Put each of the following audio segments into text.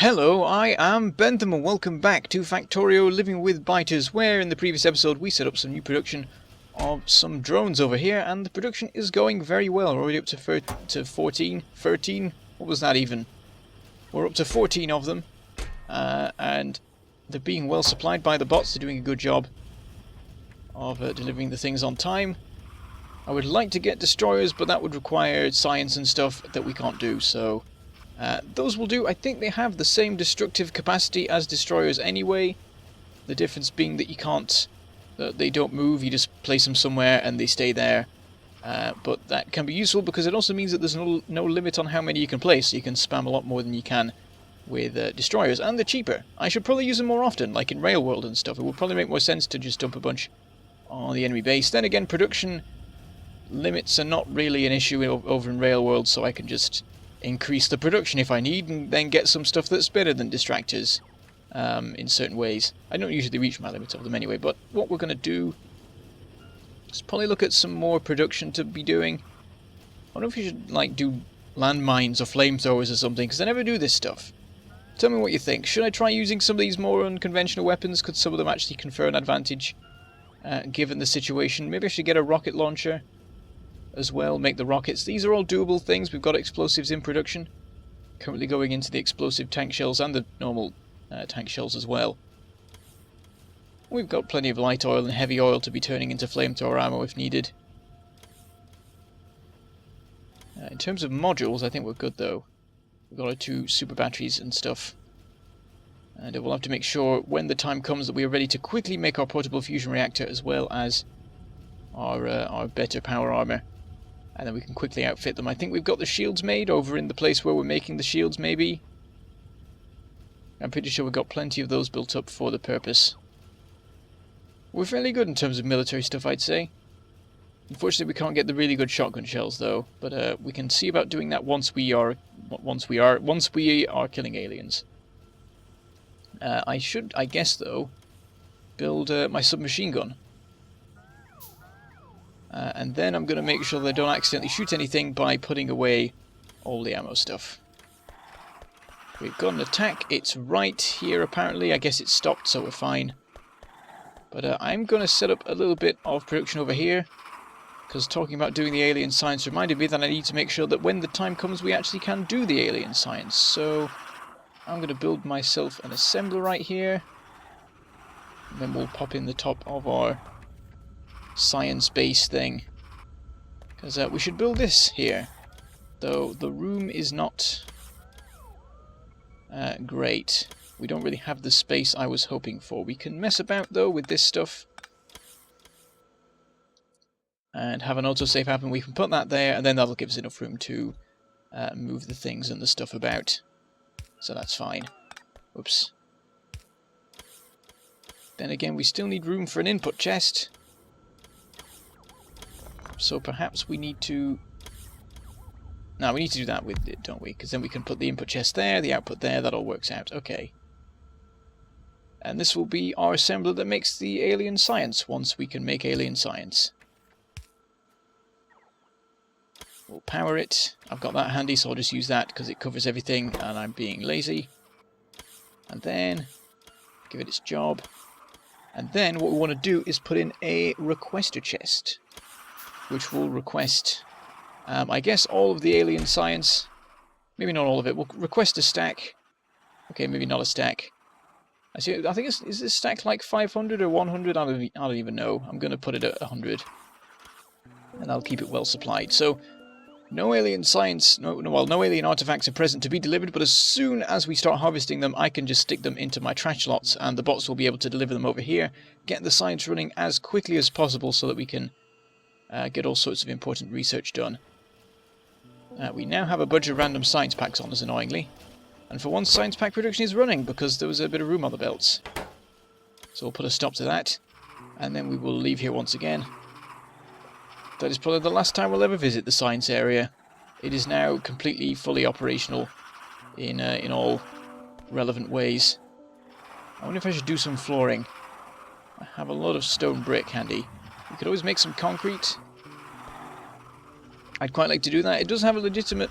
Hello, I am Bentham and welcome back to Factorio Living with Biters, where in the previous episode we set up some new production of some drones over here, and the production is going very well. We're already up to 14, 13, what was that even? We're up to 14 of them, and they're being well supplied by the bots. They're doing a good job of delivering the things on time. I would like to get destroyers, but that would require science and stuff that we can't do, so those will do. I think they have the same destructive capacity as destroyers anyway. The difference being that you can't, they don't move, you just place them somewhere and they stay there. But that can be useful because it also means that there's no limit on how many you can place. So you can spam a lot more than you can with destroyers, and they're cheaper. I should probably use them more often, like in Rail World and stuff. It would probably make more sense to just dump a bunch on the enemy base. Then again, production limits are not really an issue over in Rail World, so I can just increase the production if I need, and then get some stuff that's better than distractors in certain ways. I don't usually reach my limit of them anyway, but what we're going to do is probably look at some more production to be doing. I don't know if you should like do landmines or flamethrowers or something, because I never do this stuff. Tell me what you think. Should I try using some of these more unconventional weapons? Could some of them actually confer an advantage given the situation? Maybe I should get a rocket launcher as well, make the rockets. These are all doable things. We've got explosives in production. Currently going into the explosive tank shells and the normal tank shells as well. We've got plenty of light oil and heavy oil to be turning into flamethrower ammo if needed. In terms of modules, I think we're good though. We've got our 2 super batteries and stuff. And we'll have to make sure when the time comes that we are ready to quickly make our portable fusion reactor as well as our better power armor. And then we can quickly outfit them. I think we've got the shields made over in the place where we're making the shields, maybe. I'm pretty sure we've got plenty of those built up for the purpose. We're fairly good in terms of military stuff, I'd say. Unfortunately, we can't get the really good shotgun shells, though. But we can see about doing that once we are killing aliens. I should, I guess, though, build my submachine gun. And then I'm going to make sure that I don't accidentally shoot anything by putting away all the ammo stuff. We've got an attack. It's right here, apparently. I guess it stopped, so we're fine. But I'm going to set up a little bit of production over here, because talking about doing the alien science reminded me that I need to make sure that when the time comes we actually can do the alien science. So I'm going to build myself an assembler right here. And then we'll pop in the top of our science base thing, because we should build this here, though the room is not great. We don't really have the space I was hoping for. We can mess about though with this stuff and have an autosave happen. We can put that there, and then that'll give us enough room to move the things and the stuff about, so that's fine. Oops. Then again, we still need room for an input chest. So perhaps we need to... No, we need to do that with it, don't we? Because then we can put the input chest there, the output there, that all works out. Okay. And this will be our assembler that makes the alien science, once we can make alien science. We'll power it. I've got that handy, so I'll just use that because it covers everything and I'm being lazy. And then give it its job. And then what we want to do is put in a requester chest, which will request, I guess, all of the alien science. Maybe not all of it. We'll request a stack. Okay, maybe not a stack. I think is this stack like 500 or 100? I don't even know. I'm going to put it at 100. And I'll keep it well supplied. So, no alien science, no alien artifacts are present to be delivered, but as soon as we start harvesting them, I can just stick them into my trash lots, and the bots will be able to deliver them over here, get the science running as quickly as possible so that we can get all sorts of important research done. We now have a bunch of random science packs on us, annoyingly. And for once, science pack production is running, because there was a bit of room on the belts. So we'll put a stop to that, and then we will leave here once again. That is probably the last time we'll ever visit the science area. It is now completely, fully operational in all relevant ways. I wonder if I should do some flooring. I have a lot of stone brick handy. We could always make some concrete. I'd quite like to do that. It does have a legitimate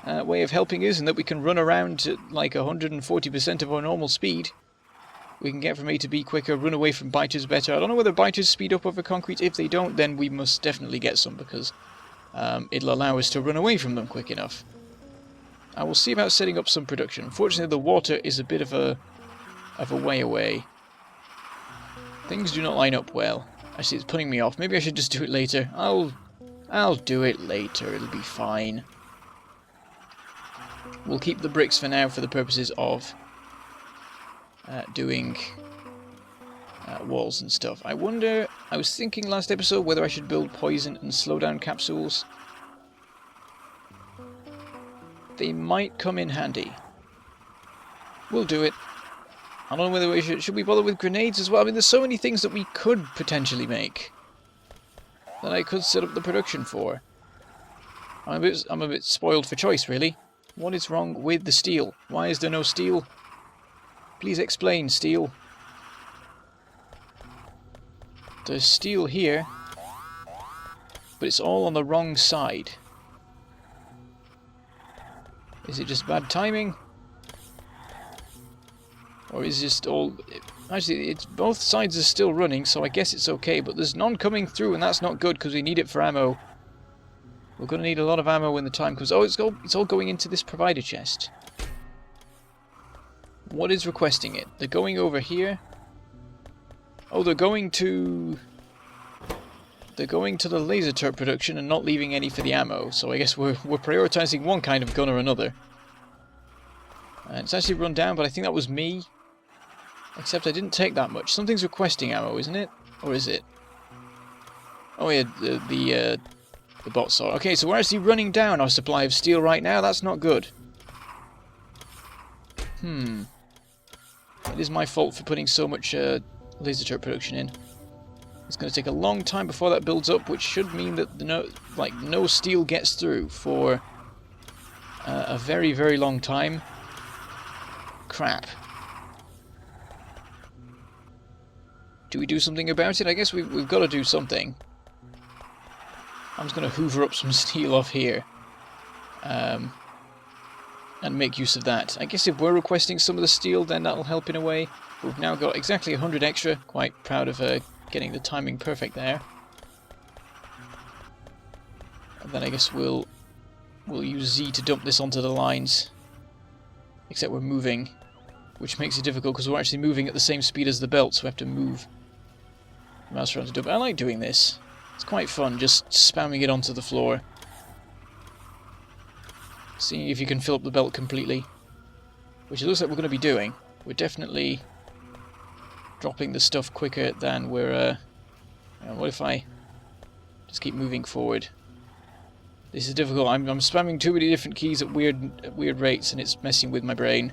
way of helping us, and that we can run around at like 140% of our normal speed. We can get from A to B quicker, run away from biters better. I don't know whether biters speed up over concrete. If they don't, then we must definitely get some, because it'll allow us to run away from them quick enough. I will see about setting up some production. Unfortunately, the water is a bit of a way away. Things do not line up well. Actually, it's putting me off. Maybe I should just do it later. I'll do it later. It'll be fine. We'll keep the bricks for now for the purposes of doing walls and stuff. I wonder, I was thinking last episode whether I should build poison and slowdown capsules. They might come in handy. We'll do it. I don't know whether we should we bother with grenades as well. I mean, there's so many things that we could potentially make that I could set up the production for. I'm a bit spoiled for choice, really. What is wrong with the steel? Why is there no steel? Please explain, steel. There's steel here, but it's all on the wrong side. Is it just bad timing? Or is just all... Actually, it's both sides are still running, so I guess it's okay, but there's none coming through, and that's not good, because we need it for ammo. We're going to need a lot of ammo when the time comes. Oh, it's all going into this provider chest. What is requesting it? They're going over here. Oh, they're going to the laser turret production and not leaving any for the ammo. So I guess we're prioritizing one kind of gun or another. It's actually run down, but I think that was me. Except I didn't take that much. Something's requesting ammo, isn't it? Or is it? Oh yeah, the bot saw. Okay, so we're actually running down our supply of steel right now. That's not good. It is my fault for putting so much laser turret production in. It's going to take a long time before that builds up, which should mean that no steel gets through for a very, very long time. Crap. Do we do something about it? I guess we've got to do something. I'm just going to hoover up some steel off here. And make use of that. I guess if we're requesting some of the steel, then that'll help in a way. We've now got exactly 100 extra. Quite proud of getting the timing perfect there. And then I guess we'll use Z to dump this onto the lines. Except we're moving, which makes it difficult because we're actually moving at the same speed as the belt, so we have to move the mouse around to dump. I like doing this. It's quite fun, just spamming it onto the floor. Seeing if you can fill up the belt completely. Which it looks like we're going to be doing. We're definitely dropping the stuff quicker than we're... what if I just keep moving forward? This is difficult. I'm spamming too many different keys at weird rates, and it's messing with my brain.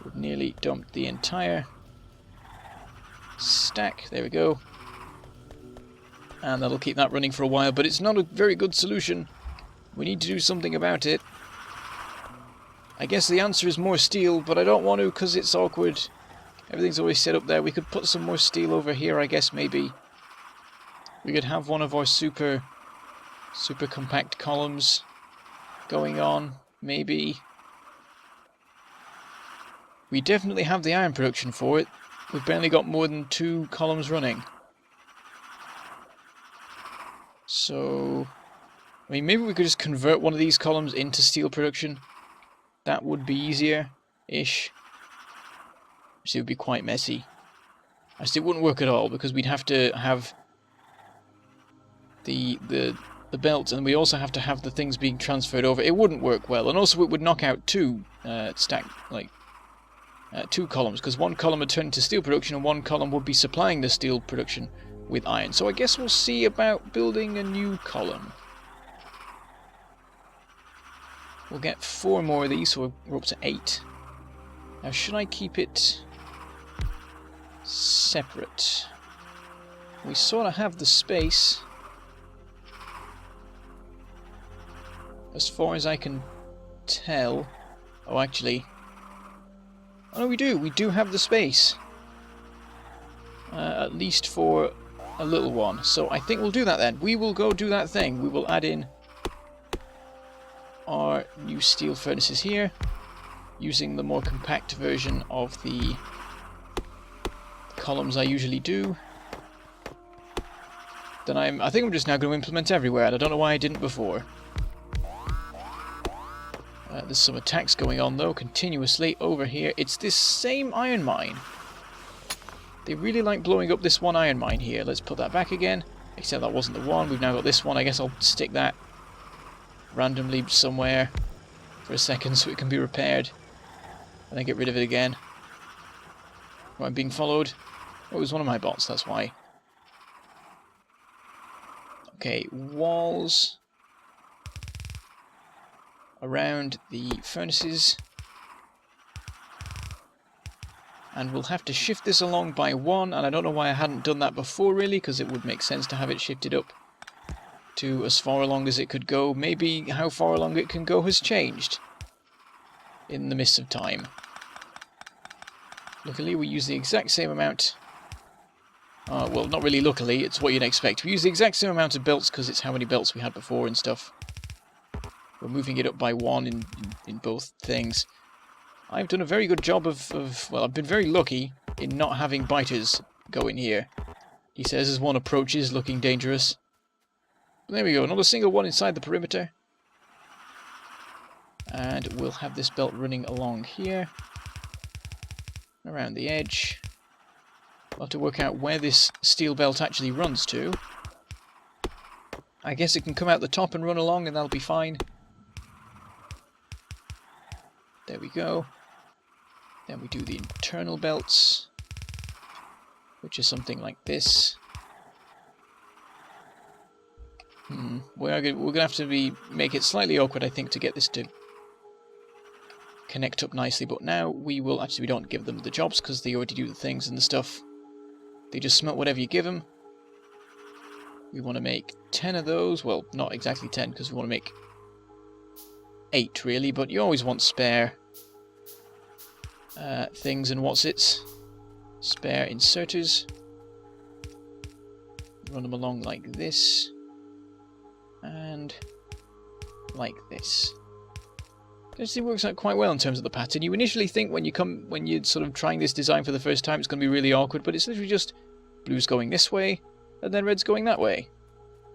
We've nearly dumped the entire stack. There we go. And that'll keep that running for a while, but it's not a very good solution. We need to do something about it. I guess the answer is more steel, but I don't want to because it's awkward. Everything's always set up there. We could put some more steel over here, I guess, maybe. We could have one of our super compact columns going on, maybe. We definitely have the iron production for it. We've barely got more than 2 columns running. So... I mean, maybe we could just convert one of these columns into steel production. That would be easier-ish. Actually, it would be quite messy. Actually, it wouldn't work at all, because we'd have to have the belt, and we also have to have the things being transferred over. It wouldn't work well, and also it would knock out 2 2 columns, because one column would turn into steel production, and one column would be supplying the steel production with iron. So I guess we'll see about building a new column. We'll get 4 more of these, so we're up to 8. Now, should I keep it separate? We sort of have the space, as far as I can tell. Oh, actually... Oh, no, we do. We do have the space. At least for a little one. So I think we'll do that then. We will go do that thing. We will add in our new steel furnaces here, using the more compact version of the columns I usually do. Then I think I'm just now going to implement everywhere, and I don't know why I didn't before. There's some attacks going on though, continuously over here. It's this same iron mine. They really like blowing up this one iron mine here. Let's put that back again. Except that wasn't the one. We've now got this one. I guess I'll stick that randomly somewhere for a second so it can be repaired. And then get rid of it again. Oh, I'm being followed. Oh, it was one of my bots, that's why. Okay, walls around the furnaces. And we'll have to shift this along by one, and I don't know why I hadn't done that before really, because it would make sense to have it shifted up to as far along as it could go. Maybe how far along it can go has changed in the midst of time. Luckily we use the exact same amount. Well, not really luckily, it's what you'd expect. We use the exact same amount of belts because it's how many belts we had before and stuff. We're moving it up by one in both things. I've done a very good job well, I've been very lucky in not having biters go in here. He says as one approaches, looking dangerous. But there we go, another single one inside the perimeter. And we'll have this belt running along here. Around the edge. We'll have to work out where this steel belt actually runs to. I guess it can come out the top and run along and that'll be fine. There we go. Then we do the internal belts, which is something like this. We're gonna have to make it slightly awkward, I think, to get this to connect up nicely. But now we don't give them the jobs because they already do the things and the stuff. They just smelt whatever you give them. We want to make 10 of those. Well, not exactly 10 because we want to make 8 really, but you always want spare things and spare inserters. Run them along like this and like this. It actually works out quite well in terms of the pattern. You initially think when you're sort of trying this design for the first time it's going to be really awkward, but it's literally just blue's going this way and then red's going that way,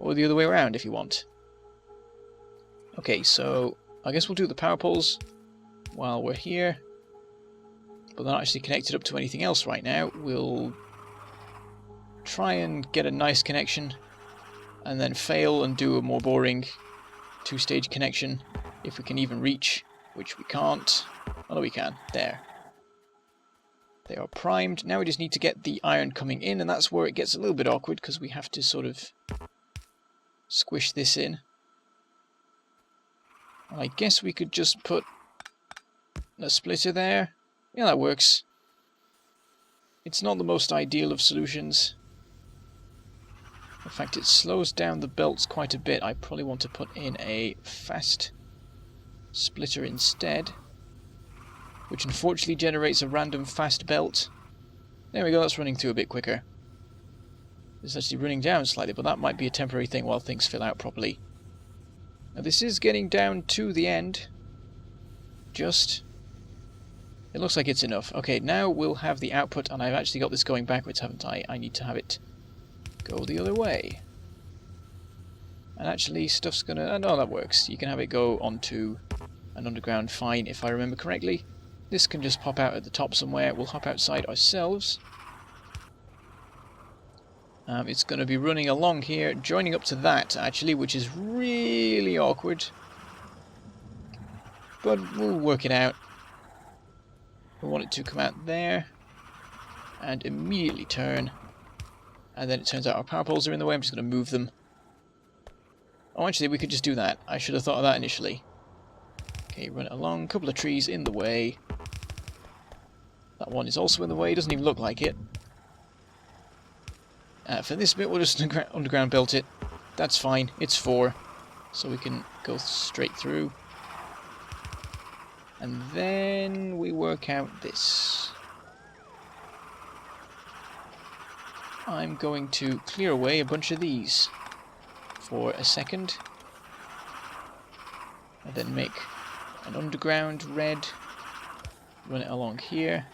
or the other way around if you want. Okay, so I guess we'll do the power poles while we're here. But they're not actually connected up to anything else right now. We'll try and get a nice connection and then fail and do a more boring two-stage connection if we can even reach, which we can't. Oh no, we can. There. They are primed. Now we just need to get the iron coming in, and that's where it gets a little bit awkward because we have to sort of squish this in. I guess we could just put a splitter there. Yeah, that works. It's not the most ideal of solutions. In fact, it slows down the belts quite a bit. I probably want to put in a fast splitter instead, which unfortunately generates a random fast belt. There we go, that's running through a bit quicker. It's actually running down slightly, but that might be a temporary thing while things fill out properly. Now this is getting down to the end. It looks like it's enough. Okay, now we'll have the output, and I've actually got this going backwards, haven't I? I need to have it go the other way. And actually, stuff's gonna... no, that works. You can have it go onto an underground fine, if I remember correctly. This can just pop out at the top somewhere. We'll hop outside ourselves. It's going to be running along here, joining up to that, actually, which is really awkward. But we'll work it out. We want it to come out there and immediately turn. And then it turns out our power poles are in the way. I'm just going to move them. Oh, actually, we could just do that. I should have thought of that initially. Okay, run it along. A couple of trees in the way. That one is also in the way. Doesn't even look like it. For this bit, we'll just underground belt it. That's fine. It's 4. So we can go straight through. And then we work out this. I'm going to clear away a bunch of these for a second. And then make an underground red. Run it along here.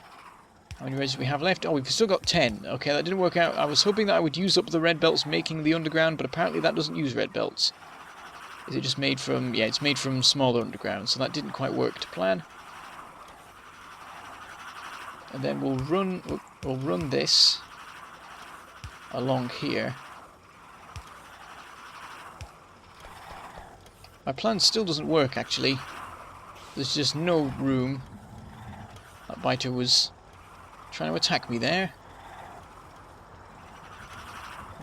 How many reds do we have left? Oh, we've still got 10. Okay, that didn't work out. I was hoping that I would use up the red belts making the underground, but apparently that doesn't use red belts. Is it just made from... Yeah, it's made from smaller underground, so that didn't quite work to plan. And then we'll run this along here. My plan still doesn't work, actually. There's just no room. That biter was trying to attack me there.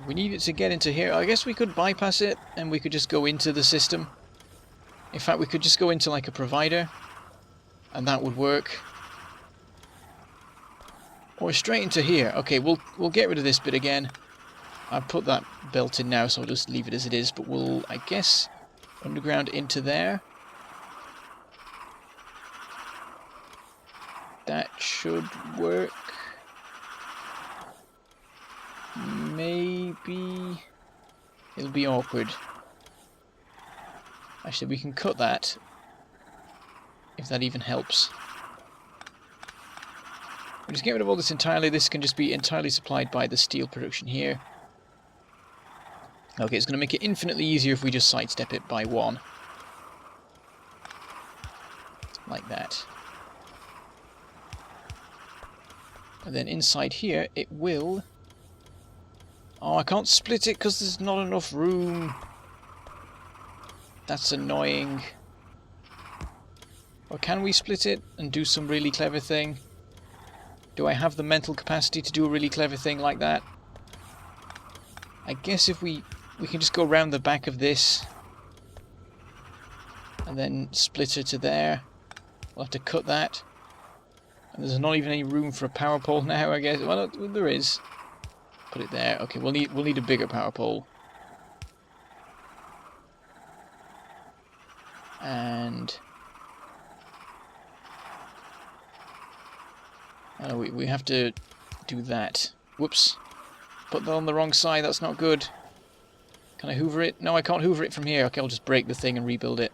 We need it to get into here. I guess we could bypass it and we could just go into the system. In fact, we could just go into like a provider and that would work. Or straight into here. Okay, we'll get rid of this bit again. I've put that belt in now, so I'll just leave it as it is. But we'll, I guess, underground into there. That should work. Maybe it'll be awkward. Actually, we can cut that if that even helps. We'll just get rid of all this entirely. This can just be entirely supplied by the steel production here. Okay, it's going to make it infinitely easier if we just sidestep it by 1. Like that. And then inside here, it will... Oh, I can't split it because there's not enough room. That's annoying. Or can we split it and do some really clever thing? Do I have the mental capacity to do a really clever thing like that? I guess if we can just go around the back of this and then split her to there. We'll have to cut that. And there's not even any room for a power pole now, I guess. Well, there is. Put it there. Okay, we'll need a bigger power pole. And oh, we have to do that. Whoops. Put that on the wrong side, that's not good. Can I hoover it? No, I can't hoover it from here. Okay, I'll just break the thing and rebuild it.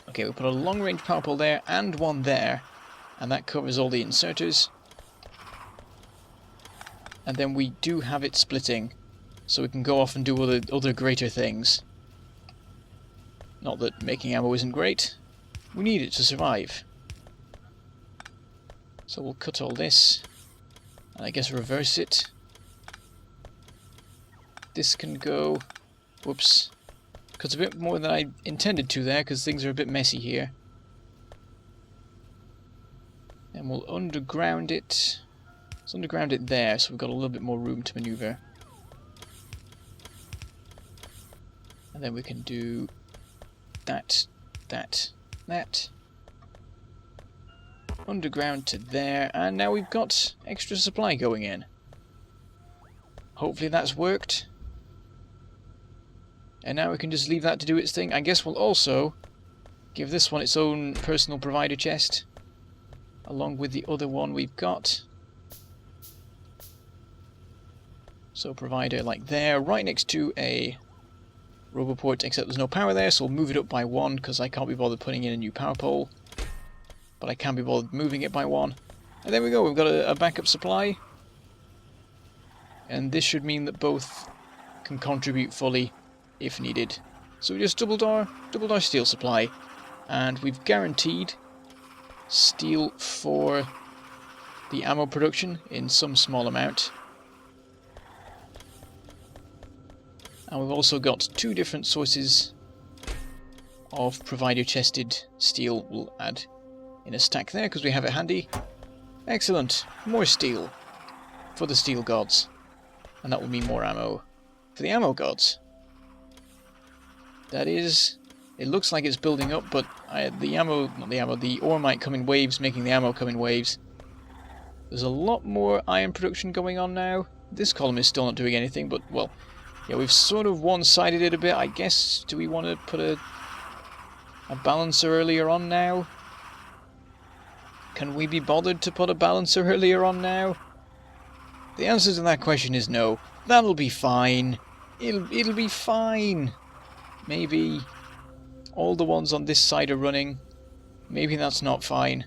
Okay, we'll put a long-range power pole there and one there. And that covers all the inserters. And then we do have it splitting. So we can go off and do other greater things. Not that making ammo isn't great. We need it to survive. So we'll cut all this. And I guess reverse it. This can go... Whoops. Cuts a bit more than I intended to there, because things are a bit messy here. And we'll underground it. Let's underground it there, so we've got a little bit more room to maneuver. And then we can do that, that, that. Underground to there, and now we've got extra supply going in. Hopefully that's worked. And now we can just leave that to do its thing. I guess we'll also give this one its own personal provider chest, along with the other one we've got. So provider like there, right next to a roboport, except there's no power there, so we'll move it up by 1, because I can't be bothered putting in a new power pole. But I can be bothered moving it by 1. And there we go, we've got a backup supply. And this should mean that both can contribute fully if needed. So we just doubled our steel supply. And we've guaranteed steel for the ammo production in some small amount. And we've also got 2 different sources of provider chested steel. We'll add in a stack there because we have it handy. Excellent. More steel for the steel gods. And that will mean more ammo for the ammo gods. That is... It looks like it's building up, but the ore might come in waves, making the ammo come in waves. There's a lot more iron production going on now. This column is still not doing anything, but, well, yeah, we've sort of one-sided it a bit, I guess. Do we want to put a balancer earlier on now? Can we be bothered to put a balancer earlier on now? The answer to that question is no. That'll be fine. It'll be fine. Maybe. all the ones on this side are running. Maybe that's not fine.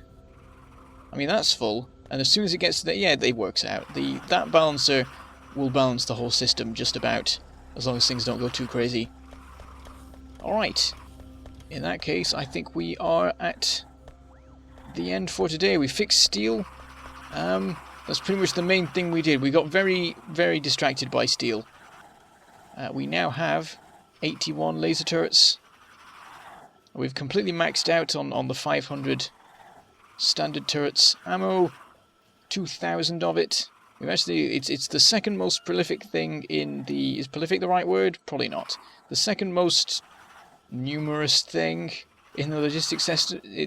I mean, that's full, and as soon as it gets to the... yeah, it works out. That balancer will balance the whole system just about, as long as things don't go too crazy. Alright. In that case, I think we are at the end for today. We fixed steel. That's pretty much the main thing we did. We got very, very distracted by steel. We now have 81 laser turrets. We've completely maxed out on the 500 standard turrets. Ammo, 2,000 of it. We've actually, it's the second most prolific thing in the... is prolific the right word? Probably not. The second most numerous thing in the logistics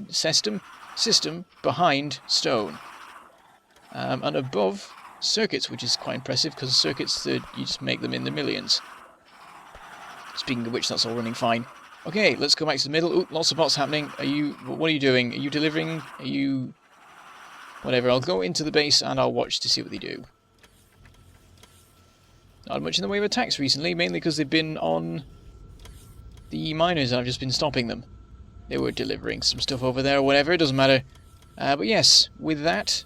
system behind stone. And above circuits, which is quite impressive, because circuits, you just make them in the millions. Speaking of which, that's all running fine. Okay, let's go back to the middle. Ooh, lots of bots happening. What are you doing? Are you delivering? Are you... whatever, I'll go into the base and I'll watch to see what they do. Not much in the way of attacks recently, mainly because they've been on the miners and I've just been stopping them. They were delivering some stuff over there or whatever, it doesn't matter. But yes, with that,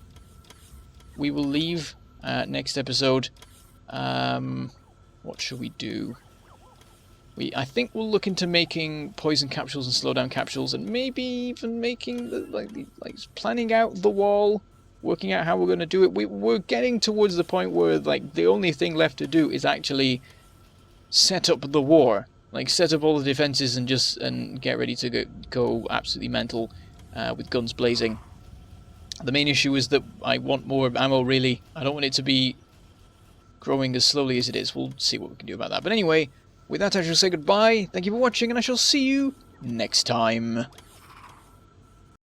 we will leave next episode. What should we do? I think we'll look into making poison capsules and slowdown capsules, and maybe even making like planning out the wall, working out how we're going to do it. We're getting towards the point where like the only thing left to do is actually set up the war, like set up all the defenses and get ready to go absolutely mental with guns blazing. The main issue is that I want more ammo. Really, I don't want it to be growing as slowly as it is. We'll see what we can do about that. But anyway. With that, I shall say goodbye, thank you for watching, and I shall see you next time.